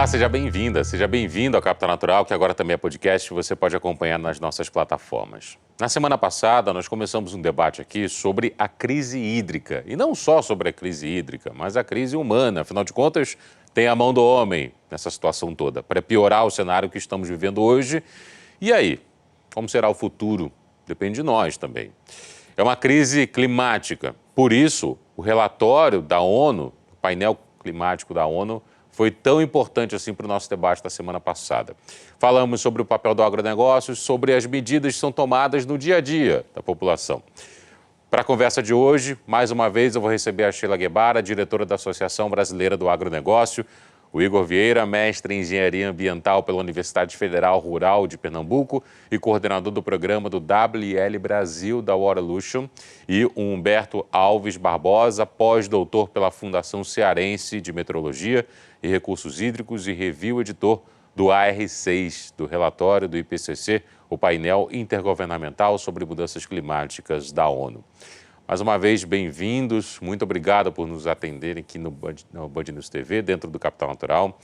Olá, seja bem-vinda, seja bem-vindo ao Capital Natural, que agora também é podcast, você pode acompanhar nas nossas plataformas. Na semana passada, nós começamos um debate aqui sobre a crise hídrica. E não só sobre a crise hídrica, mas a crise humana. Afinal de contas, tem a mão do homem nessa situação toda, para piorar o cenário que estamos vivendo hoje. E aí, como será o futuro? Depende de nós também. É uma crise climática. Por isso, o relatório da ONU, o painel climático da ONU, foi tão importante assim para o nosso debate da semana passada. Falamos sobre o papel do agronegócio, sobre as medidas que são tomadas no dia a dia da população. Para a conversa de hoje, mais uma vez eu vou receber a Sheila Guebara, diretora da Associação Brasileira do Agronegócio, o Igor Vieira, mestre em Engenharia Ambiental pela Universidade Federal Rural de Pernambuco e coordenador do programa do WL Brasil da Waterlution, e o Humberto Alves Barbosa, pós-doutor pela Fundação Cearense de Meteorologia e Recursos Hídricos e review editor do AR6, do relatório do IPCC, o painel intergovernamental sobre mudanças climáticas da ONU. Mais uma vez, bem-vindos. Muito obrigado por nos atenderem aqui no Band News TV, dentro do Capital Natural.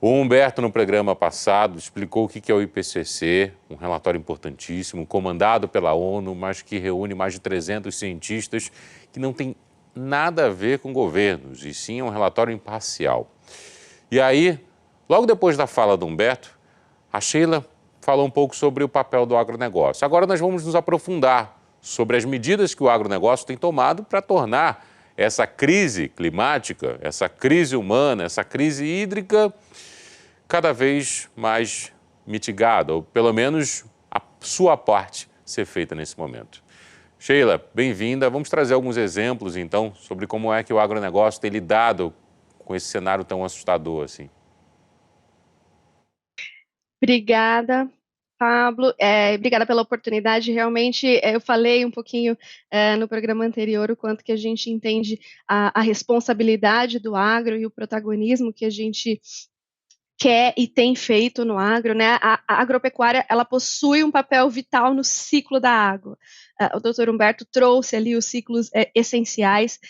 O Humberto, no programa passado, explicou o que é o IPCC, um relatório importantíssimo, comandado pela ONU, mas que reúne mais de 300 cientistas que não tem nada a ver com governos, e sim é um relatório imparcial. E aí, logo depois da fala do Humberto, a Sheila falou um pouco sobre o papel do agronegócio. Agora nós vamos nos aprofundar sobre as medidas que o agronegócio tem tomado para tornar essa crise climática, essa crise humana, essa crise hídrica cada vez mais mitigada, ou pelo menos a sua parte ser feita nesse momento. Sheila, bem-vinda. Vamos trazer alguns exemplos, então, sobre como é que o agronegócio tem lidado com esse cenário tão assustador assim. Obrigada, Pablo. Obrigada pela oportunidade. Realmente, eu falei um pouquinho no programa anterior o quanto que a gente entende a responsabilidade do agro e o protagonismo que a gente quer e tem feito no agro, né? A agropecuária, ela possui um papel vital no ciclo da água. O doutor Humberto trouxe ali os ciclos essenciais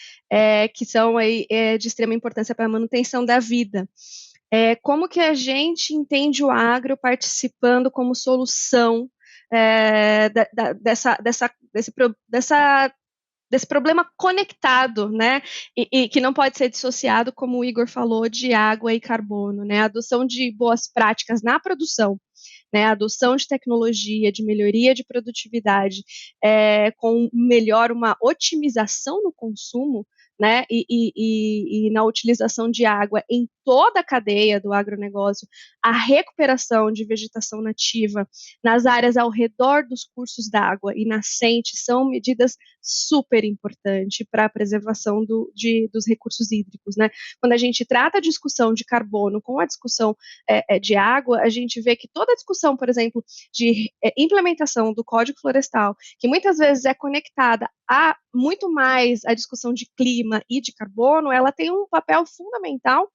que são aí, de extrema importância para a manutenção da vida. Como que a gente entende o agro participando como solução desse problema conectado, né, e que não pode ser dissociado, como o Igor falou, de água e carbono, né, a adoção de boas práticas na produção, né, a adoção de tecnologia, de melhoria de produtividade, com uma otimização no consumo, né, e na utilização de água em toda a cadeia do agronegócio, a recuperação de vegetação nativa nas áreas ao redor dos cursos d'água e nascentes são medidas super importantes para a preservação dos recursos hídricos, né? Quando a gente trata a discussão de carbono com a discussão de água, a gente vê que toda a discussão, por exemplo, de implementação do Código Florestal, que muitas vezes é conectada a muito mais a discussão de clima e de carbono, ela tem um papel fundamental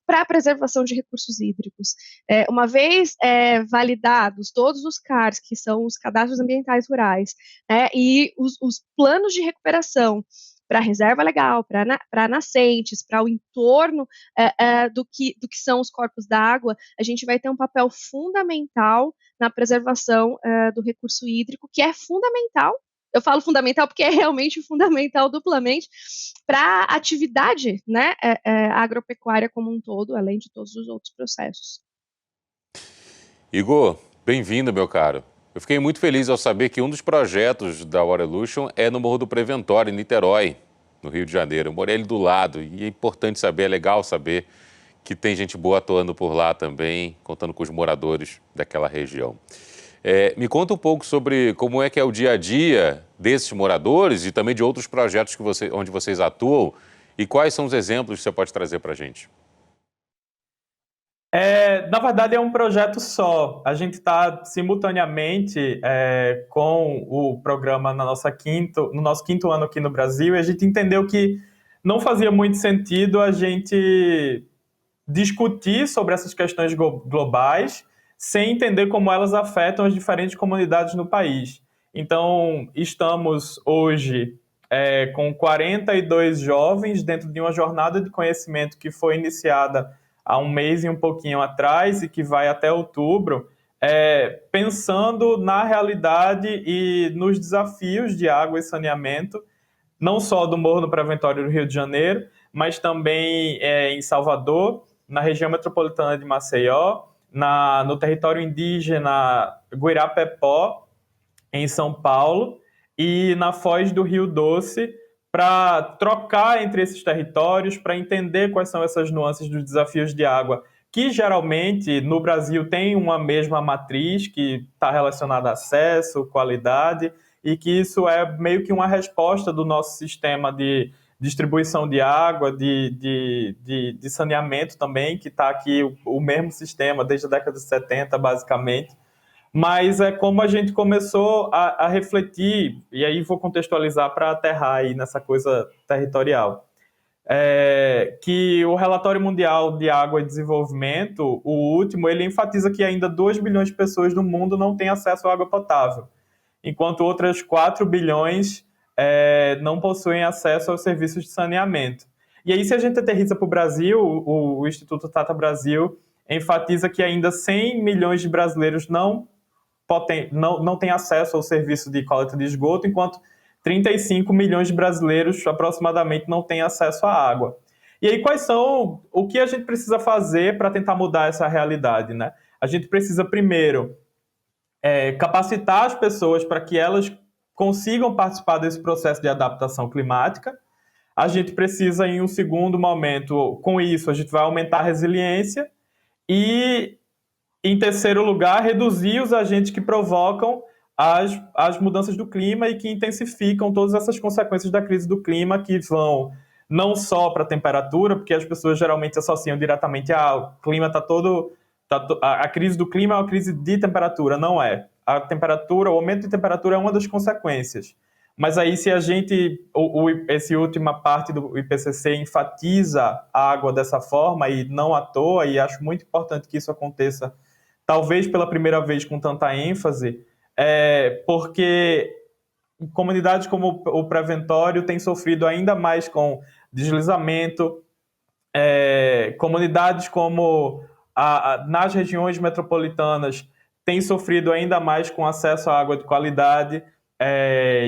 para a preservação de recursos hídricos. Uma vez validados todos os CARs, que são os cadastros ambientais rurais, e os planos de recuperação para a reserva legal, para nascentes, para o entorno do que são os corpos d'água, a gente vai ter um papel fundamental na preservação do recurso hídrico, que é fundamental. Eu falo fundamental porque é realmente fundamental duplamente para a atividade, né, agropecuária como um todo, além de todos os outros processos. Igor, bem-vindo, meu caro. Eu fiquei muito feliz ao saber que um dos projetos da Waterlution é no Morro do Preventório, em Niterói, no Rio de Janeiro. Eu morei ali do lado e é importante saber, é legal saber que tem gente boa atuando por lá também, contando com os moradores daquela região. Me conta um pouco sobre como é que é o dia a dia desses moradores e também de outros projetos onde vocês atuam e quais são os exemplos que você pode trazer para a gente. Na verdade, é um projeto só. A gente está simultaneamente com o programa no nosso quinto ano aqui no Brasil, e a gente entendeu que não fazia muito sentido a gente discutir sobre essas questões globais sem entender como elas afetam as diferentes comunidades no país. Então, estamos hoje com 42 jovens dentro de uma jornada de conhecimento que foi iniciada há um mês e um pouquinho atrás, e que vai até outubro, pensando na realidade e nos desafios de água e saneamento, não só do Morro do Preventório do Rio de Janeiro, mas também em Salvador, na região metropolitana de Maceió, no território indígena Guirapepó, em São Paulo, e na foz do Rio Doce, para trocar entre esses territórios, para entender quais são essas nuances dos desafios de água, que geralmente no Brasil tem uma mesma matriz que está relacionada a acesso, qualidade, e que isso é meio que uma resposta do nosso sistema de distribuição de água, de saneamento também, que está aqui o mesmo sistema desde a década de 70, basicamente. Mas é como a gente começou a refletir, e aí vou contextualizar para aterrar aí nessa coisa territorial, que o Relatório Mundial de Água e Desenvolvimento, o último, ele enfatiza que ainda 2 bilhões de pessoas no mundo não têm acesso à água potável, enquanto outras 4 bilhões não possuem acesso aos serviços de saneamento. E aí, se a gente aterriza para o Brasil, o Instituto Tata Brasil enfatiza que ainda 100 milhões de brasileiros não têm acesso ao serviço de coleta de esgoto, enquanto 35 milhões de brasileiros, aproximadamente, não têm acesso à água. E aí, o que a gente precisa fazer para tentar mudar essa realidade, né? A gente precisa, primeiro, capacitar as pessoas para que elas consigam participar desse processo de adaptação climática. A gente precisa, em um segundo momento, com isso, a gente vai aumentar a resiliência e, em terceiro lugar, reduzir os agentes que provocam as mudanças do clima e que intensificam todas essas consequências da crise do clima, que vão não só para a temperatura, porque as pessoas geralmente associam diretamente o clima está todo... A crise do clima é uma crise de temperatura, não é. A temperatura, o aumento de temperatura é uma das consequências. Mas aí, se a gente, essa última parte do IPCC enfatiza a água dessa forma, e não à toa, e acho muito importante que isso aconteça, talvez pela primeira vez com tanta ênfase, porque comunidades como o Preventório têm sofrido ainda mais com deslizamento, comunidades como nas regiões metropolitanas têm sofrido ainda mais com acesso à água de qualidade,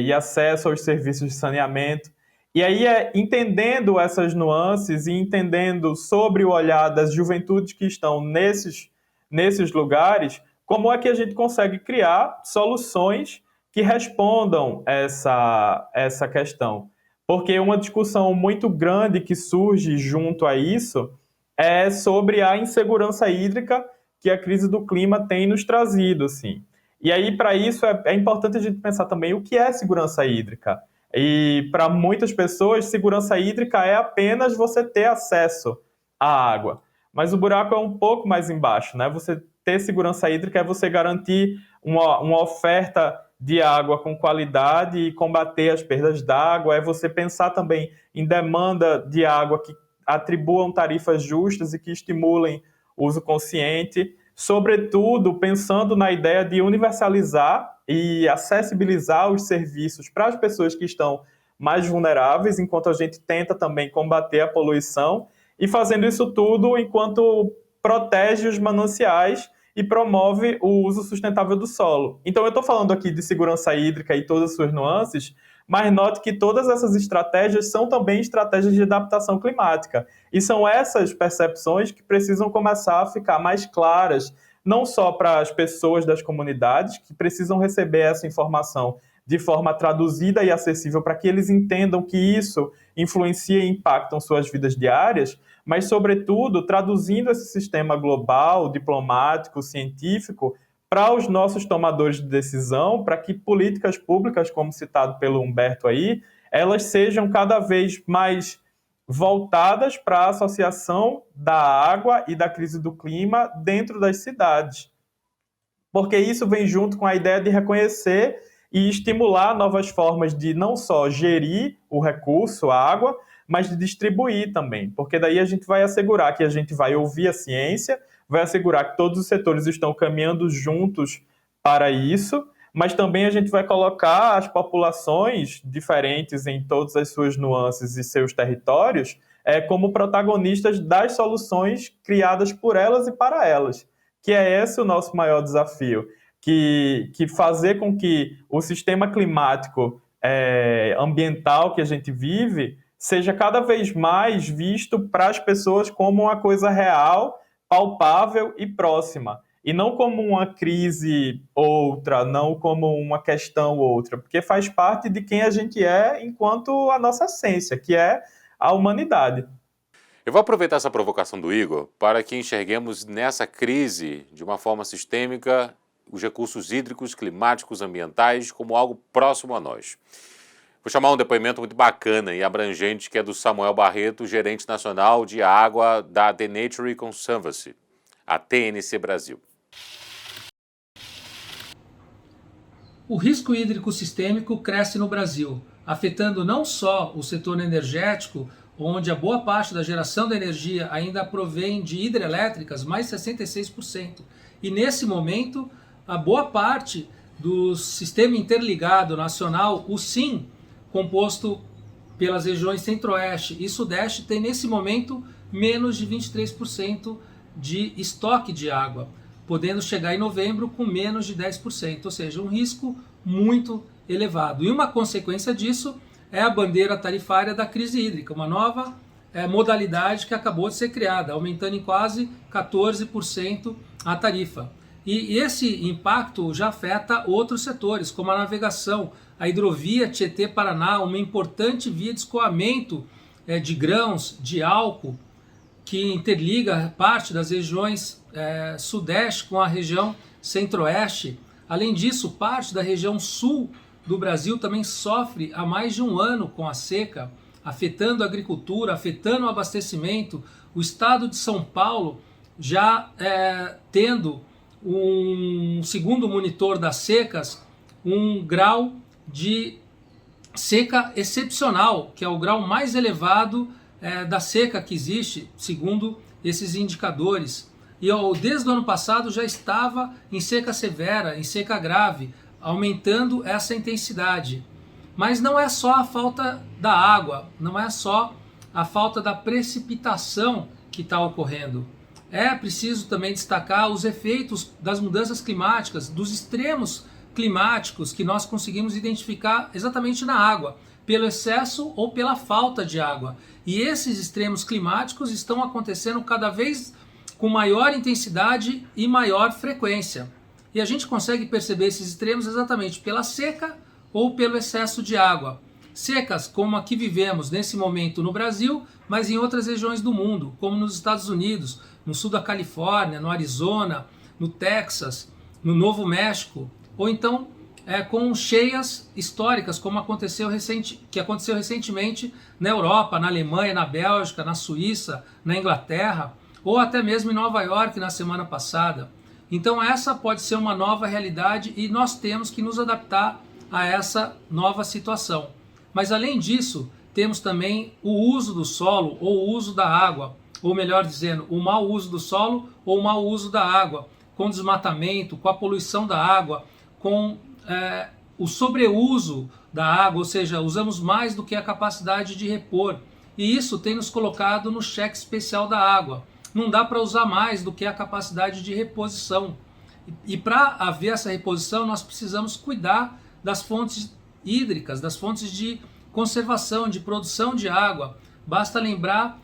e acesso aos serviços de saneamento. E aí, entendendo essas nuances e entendendo sobre o olhar das juventudes que estão nesses lugares, como é que a gente consegue criar soluções que respondam essa questão. Porque uma discussão muito grande que surge junto a isso é sobre a insegurança hídrica que a crise do clima tem nos trazido, assim. E aí, para isso, é importante a gente pensar também o que é segurança hídrica. E para muitas pessoas, segurança hídrica é apenas você ter acesso à água. Mas o buraco é um pouco mais embaixo, né? Você ter segurança hídrica é você garantir uma oferta de água com qualidade e combater as perdas d'água, é você pensar também em demanda de água que atribuam tarifas justas e que estimulem o uso consciente, sobretudo pensando na ideia de universalizar e acessibilizar os serviços para as pessoas que estão mais vulneráveis, enquanto a gente tenta também combater a poluição, e fazendo isso tudo enquanto protege os mananciais e promove o uso sustentável do solo. Então, eu estou falando aqui de segurança hídrica e todas as suas nuances, mas note que todas essas estratégias são também estratégias de adaptação climática. E são essas percepções que precisam começar a ficar mais claras, não só para as pessoas das comunidades, que precisam receber essa informação de forma traduzida e acessível para que eles entendam que isso influencia e impacta suas vidas diárias, mas, sobretudo, traduzindo esse sistema global, diplomático, científico, para os nossos tomadores de decisão, para que políticas públicas, como citado pelo Humberto aí, elas sejam cada vez mais voltadas para a associação da água e da crise do clima dentro das cidades. Porque isso vem junto com a ideia de reconhecer e estimular novas formas de não só gerir o recurso, a água, mas de distribuir também. Porque daí a gente vai assegurar que a gente vai ouvir a ciência, vai assegurar que todos os setores estão caminhando juntos para isso, mas também a gente vai colocar as populações diferentes em todas as suas nuances e seus territórios como protagonistas das soluções criadas por elas e para elas, que é esse o nosso maior desafio, que fazer com que o sistema climático ambiental que a gente vive seja cada vez mais visto para as pessoas como uma coisa real, palpável e próxima, e não como uma crise outra, não como uma questão outra, porque faz parte de quem a gente é enquanto a nossa essência, que é a humanidade. Eu vou aproveitar essa provocação do Igor para que enxerguemos nessa crise, de uma forma sistêmica, os recursos hídricos, climáticos, ambientais como algo próximo a nós. Vou chamar um depoimento muito bacana e abrangente, que é do Samuel Barreto, gerente nacional de água da The Nature Conservancy, a TNC Brasil. O risco hídrico sistêmico cresce no Brasil, afetando não só o setor energético, onde a boa parte da geração de energia ainda provém de hidrelétricas, mais 66%. E nesse momento, a boa parte do Sistema Interligado Nacional, o SIN, composto pelas regiões Centro-Oeste e Sudeste, tem nesse momento menos de 23% de estoque de água, podendo chegar em novembro com menos de 10%, ou seja, um risco muito elevado. E uma consequência disso é a bandeira tarifária da crise hídrica, uma nova modalidade que acabou de ser criada, aumentando em quase 14% a tarifa. E esse impacto já afeta outros setores, como a navegação, a hidrovia Tietê-Paraná, uma importante via de escoamento de grãos, de álcool, que interliga parte das regiões sudeste com a região centro-oeste. Além disso, parte da região sul do Brasil também sofre há mais de um ano com a seca, afetando a agricultura, afetando o abastecimento. O estado de São Paulo já tendo segundo o monitor das secas, um grau de seca excepcional, que é o grau mais elevado da seca que existe, segundo esses indicadores. E desde o ano passado já estava em seca severa, em seca grave, aumentando essa intensidade. Mas não é só a falta da água, não é só a falta da precipitação que está ocorrendo. É preciso também destacar os efeitos das mudanças climáticas, dos extremos climáticos que nós conseguimos identificar exatamente na água, pelo excesso ou pela falta de água. E esses extremos climáticos estão acontecendo cada vez com maior intensidade e maior frequência. E a gente consegue perceber esses extremos exatamente pela seca ou pelo excesso de água. Secas como a que vivemos nesse momento no Brasil, mas em outras regiões do mundo, como nos Estados Unidos, no sul da Califórnia, no Arizona, no Texas, no Novo México, ou então com cheias históricas, como aconteceu recentemente na Europa, na Alemanha, na Bélgica, na Suíça, na Inglaterra, ou até mesmo em Nova York na semana passada. Então essa pode ser uma nova realidade e nós temos que nos adaptar a essa nova situação. Mas além disso, temos também o uso do solo ou o uso da água, ou melhor dizendo, o mau uso do solo ou o mau uso da água, com desmatamento, com a poluição da água, com o sobreuso da água, ou seja, usamos mais do que a capacidade de repor. E isso tem nos colocado no cheque especial da água. Não dá para usar mais do que a capacidade de reposição. E para haver essa reposição, nós precisamos cuidar das fontes hídricas, das fontes de conservação, de produção de água. Basta lembrar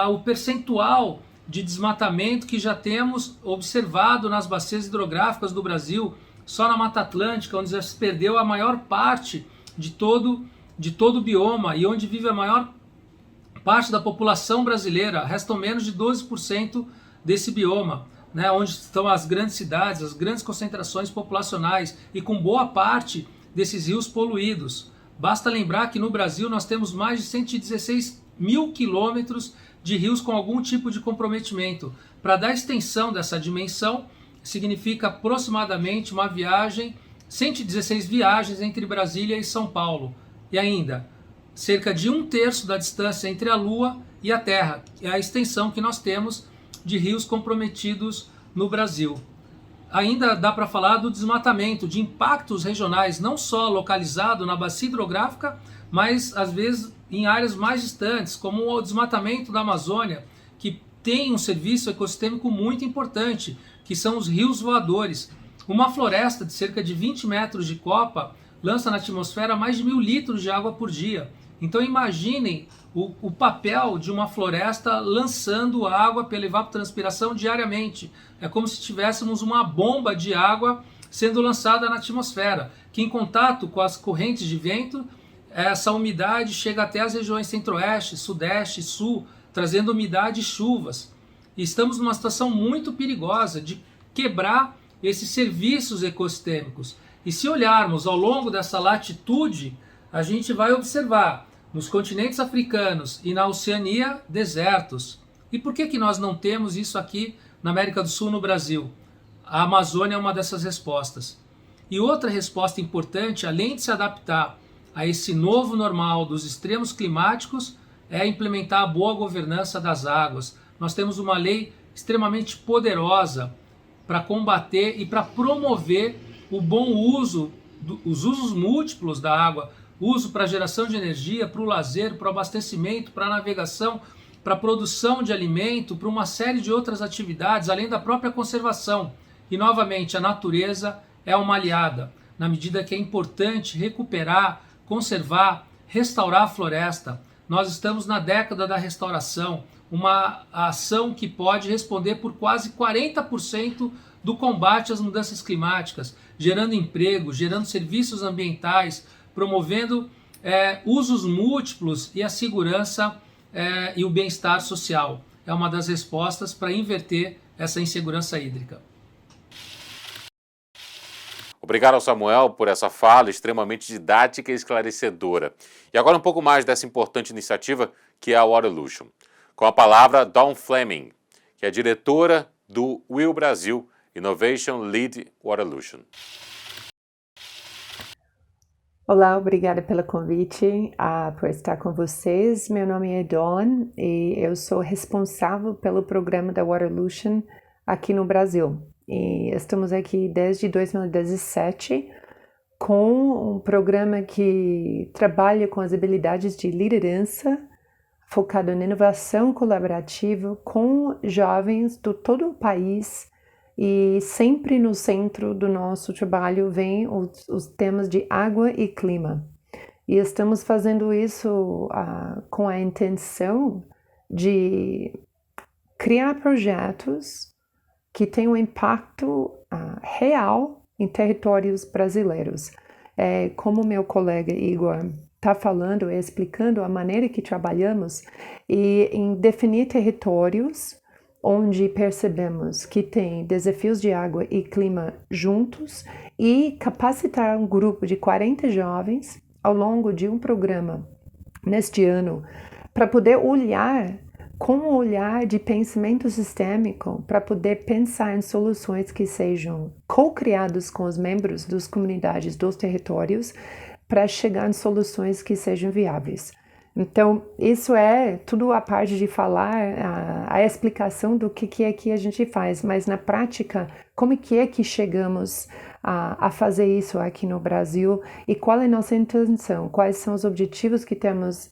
o percentual de desmatamento que já temos observado nas bacias hidrográficas do Brasil, só na Mata Atlântica, onde já se perdeu a maior parte de todo o bioma e onde vive a maior parte da população brasileira. Restam menos de 12% desse bioma, né, onde estão as grandes cidades, as grandes concentrações populacionais e com boa parte desses rios poluídos. Basta lembrar que no Brasil nós temos mais de 116 mil quilômetros de rios com algum tipo de comprometimento. Para dar extensão dessa dimensão, significa aproximadamente 116 viagens entre Brasília e São Paulo. E ainda, cerca de 1/3 da distância entre a Lua e a Terra, é a extensão que nós temos de rios comprometidos no Brasil. ainda dá para falar do desmatamento, de impactos regionais, não só localizado na bacia hidrográfica, mas às vezes em áreas mais distantes, como o desmatamento da Amazônia, que tem um serviço ecossistêmico muito importante, que são os rios voadores. Uma floresta de cerca de 20 metros de copa lança na atmosfera mais de 1.000 litros de água por dia. Então imaginem o papel de uma floresta lançando água pela evapotranspiração diariamente. É como se tivéssemos uma bomba de água sendo lançada na atmosfera, que em contato com as correntes de vento, essa umidade chega até as regiões centro-oeste, sudeste, sul, trazendo umidade e chuvas. E estamos numa situação muito perigosa de quebrar esses serviços ecossistêmicos. E se olharmos ao longo dessa latitude, a gente vai observar nos continentes africanos e na Oceania, desertos. E por que nós não temos isso aqui na América do Sul, no Brasil? A Amazônia é uma dessas respostas. E outra resposta importante, além de se adaptar a esse novo normal dos extremos climáticos, é implementar a boa governança das águas. Nós temos uma lei extremamente poderosa para combater e para promover o bom uso, os usos múltiplos da água, uso para geração de energia, para o lazer, para o abastecimento, para a navegação, para a produção de alimento, para uma série de outras atividades, além da própria conservação. E, novamente, a natureza é uma aliada, na medida que é importante recuperar, conservar, restaurar a floresta. Nós estamos na década da restauração, uma ação que pode responder por quase 40% do combate às mudanças climáticas, gerando emprego, gerando serviços ambientais, promovendo usos múltiplos e a segurança e o bem-estar social. É uma das respostas para inverter essa insegurança hídrica. Obrigado ao Samuel por essa fala extremamente didática e esclarecedora. E agora um pouco mais dessa importante iniciativa que é a Waterlution. Com a palavra Dawn Fleming, que é diretora do WIL Brasil, Innovation Lead Waterlution. Olá, obrigada pelo convite, por estar com vocês. Meu nome é Dawn e eu sou responsável pelo programa da Waterlution aqui no Brasil. E estamos aqui desde 2017 com um programa que trabalha com as habilidades de liderança, focado na inovação colaborativa com jovens de todo o país. E sempre no centro do nosso trabalho vem os temas de água e clima. E estamos fazendo isso com a intenção de criar projetos que tenham um impacto real em territórios brasileiros. Como meu colega Igor está falando e explicando a maneira que trabalhamos e em definir territórios onde percebemos que tem desafios de água e clima juntos e capacitar um grupo de 40 jovens ao longo de um programa neste ano para poder olhar com um olhar de pensamento sistêmico para poder pensar em soluções que sejam co-criadas com os membros das comunidades dos territórios para chegar em soluções que sejam viáveis. Então, isso é tudo a parte de falar, a explicação do que é que a gente faz, mas na prática, como que é que chegamos a fazer isso aqui no Brasil e qual é a nossa intenção, quais são os objetivos que temos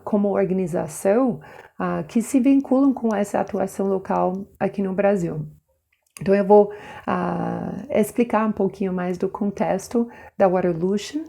como organização que se vinculam com essa atuação local aqui no Brasil. Então eu vou explicar um pouquinho mais do contexto da Waterlution,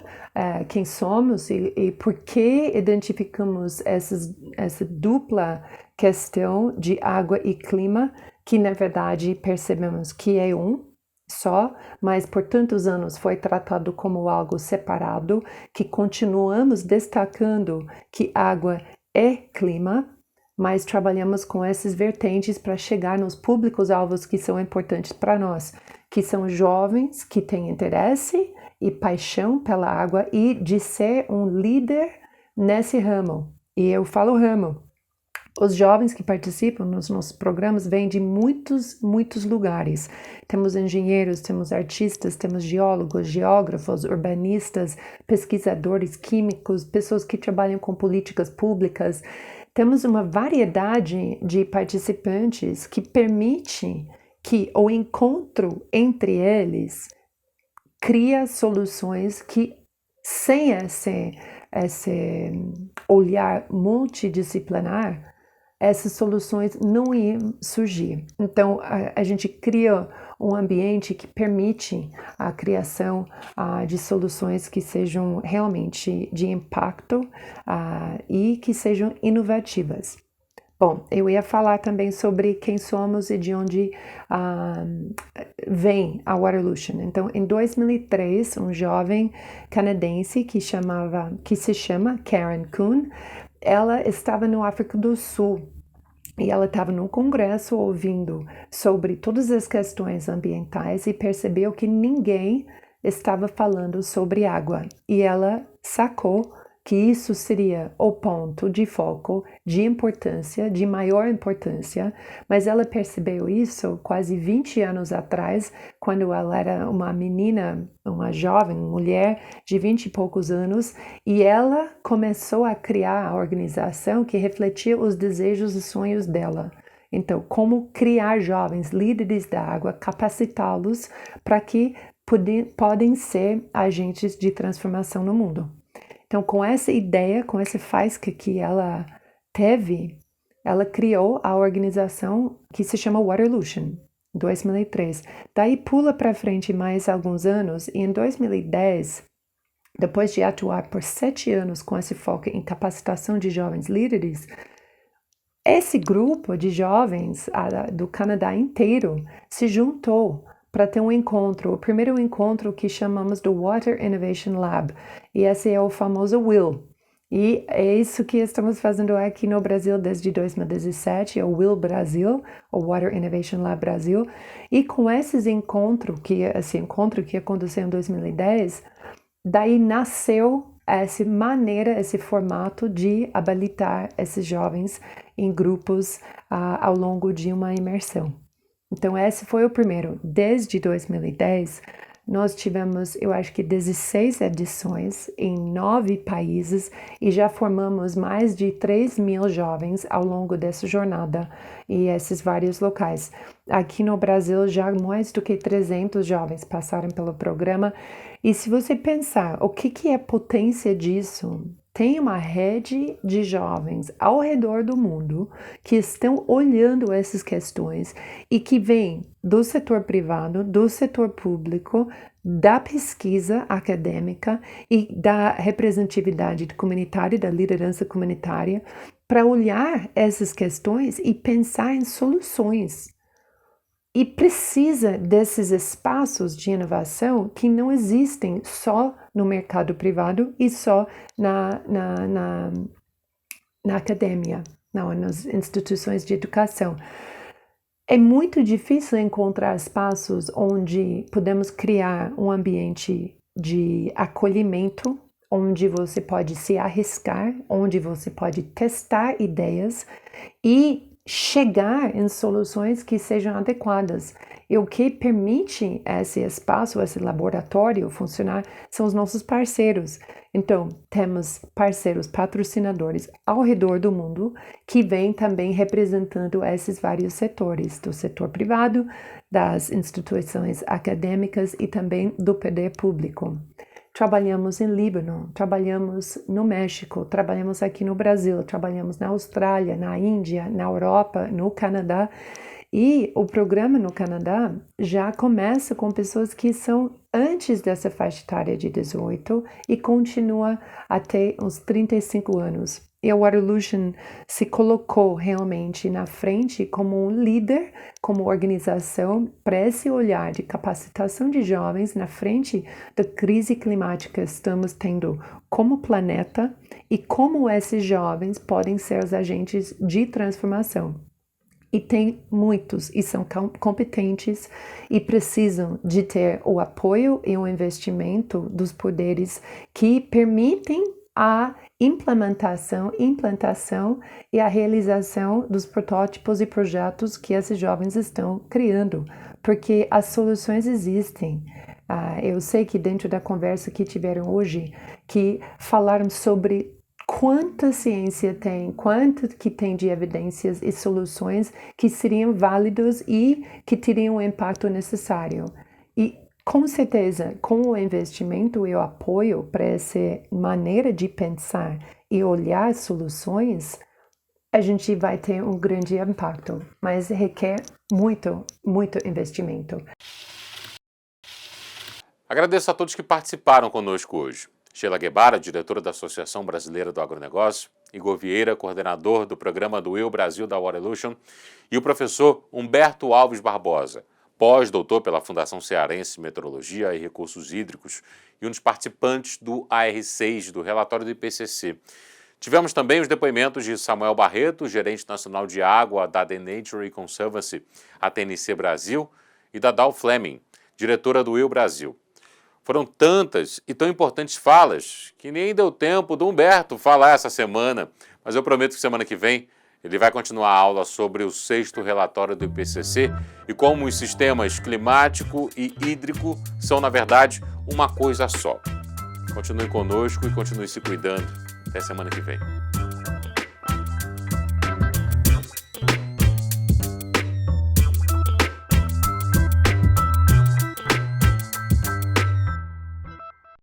quem somos e por que identificamos essa dupla questão de água e clima, que na verdade percebemos que é um só, mas por tantos anos foi tratado como algo separado, que continuamos destacando que água é clima, mas trabalhamos com essas vertentes para chegar nos públicos-alvos que são importantes para nós, que são jovens que têm interesse e paixão pela água e de ser um líder nesse ramo. E eu falo ramo. Os jovens que participam nos nossos programas vêm de muitos lugares. Temos engenheiros, temos artistas, temos geólogos, geógrafos, urbanistas, pesquisadores químicos, pessoas que trabalham com políticas públicas. Temos uma variedade de participantes que permite que o encontro entre eles cria soluções que, sem esse olhar multidisciplinar, essas soluções não iam surgir. Então, a gente cria um ambiente que permite a criação de soluções que sejam realmente de impacto e que sejam inovativas. Bom, eu ia falar também sobre quem somos e de onde vem a Waterlution. Então, em 2003, um jovem canadense que se chama Karen Kuhn, ela estava no África do Sul e ela estava no congresso ouvindo sobre todas as questões ambientais e percebeu que ninguém estava falando sobre água. E ela sacou que isso seria o ponto de foco de importância, de maior importância, mas ela percebeu isso quase 20 anos atrás, quando ela era uma menina, uma jovem mulher de 20 e poucos anos, e ela começou a criar a organização que refletia os desejos e sonhos dela. Então, como criar jovens líderes da água, capacitá-los para que podem ser agentes de transformação no mundo. Então, com essa ideia, com esse faisca que ela teve, ela criou a organização que se chama Waterlution, em 2003. Daí pula para frente mais alguns anos e em 2010, depois de atuar por 7 anos com esse foco em capacitação de jovens líderes, esse grupo de jovens do Canadá inteiro se juntou para ter um encontro, o primeiro encontro que chamamos do Water Innovation Lab, e esse é o famoso WIL. E é isso que estamos fazendo aqui no Brasil desde 2017, o WIL Brasil, o Water Innovation Lab Brasil, e com esse encontro que aconteceu em 2010, daí nasceu essa maneira, esse formato de habilitar esses jovens em grupos ao longo de uma imersão. Então, esse foi o primeiro. Desde 2010, nós tivemos, eu acho que 16 edições em 9 países e já formamos mais de 3.000 jovens ao longo dessa jornada e esses vários locais. Aqui no Brasil, já mais do que 300 jovens passaram pelo programa. E se você pensar, o que é a potência disso? Tem uma rede de jovens ao redor do mundo que estão olhando essas questões e que vêm do setor privado, do setor público, da pesquisa acadêmica e da representatividade comunitária, da liderança comunitária, para olhar essas questões e pensar em soluções. E precisa desses espaços de inovação que não existem só no mercado privado e só na academia, não, nas instituições de educação. É muito difícil encontrar espaços onde podemos criar um ambiente de acolhimento, onde você pode se arriscar, onde você pode testar ideias e chegar em soluções que sejam adequadas. E o que permite esse espaço, esse laboratório funcionar são os nossos parceiros. Então, temos parceiros patrocinadores ao redor do mundo que vêm também representando esses vários setores, do setor privado, das instituições acadêmicas e também do poder público. Trabalhamos em Líbano, trabalhamos no México, trabalhamos aqui no Brasil, trabalhamos na Austrália, na Índia, na Europa, no Canadá. E o programa no Canadá já começa com pessoas que são antes dessa faixa etária de 18 e continua até uns 35 anos. E a Waterlution se colocou realmente na frente como um líder, como organização, para esse olhar de capacitação de jovens na frente da crise climática que estamos tendo como planeta e como esses jovens podem ser os agentes de transformação. E tem muitos, e são competentes e precisam de ter o apoio e o investimento dos poderes que permitem a implantação e a realização dos protótipos e projetos que esses jovens estão criando, porque as soluções existem. Eu sei que dentro da conversa que tiveram hoje, que falaram sobre quanta ciência tem, quanto que tem de evidências e soluções que seriam válidos e que teriam o impacto necessário. E com certeza, com o investimento e o apoio para essa maneira de pensar e olhar soluções, a gente vai ter um grande impacto, mas requer muito investimento. Agradeço a todos que participaram conosco hoje. Sheila Guevara, diretora da Associação Brasileira do Agronegócio, Igor Vieira, coordenador do programa do Eu Brasil da Waterlution, e o professor Humberto Alves Barbosa, pós-doutor pela Fundação Cearense de Meteorologia e Recursos Hídricos e um dos participantes do AR6, do relatório do IPCC. Tivemos também os depoimentos de Samuel Barreto, gerente nacional de água da The Nature Conservancy, a TNC Brasil, e da Dow Fleming, diretora do Eu Brasil. Foram tantas e tão importantes falas que nem deu tempo do Humberto falar essa semana, mas eu prometo que semana que vem ele vai continuar a aula sobre o 6º relatório do IPCC e como os sistemas climático e hídrico são, na verdade, uma coisa só. Continue conosco e continue se cuidando. Até semana que vem.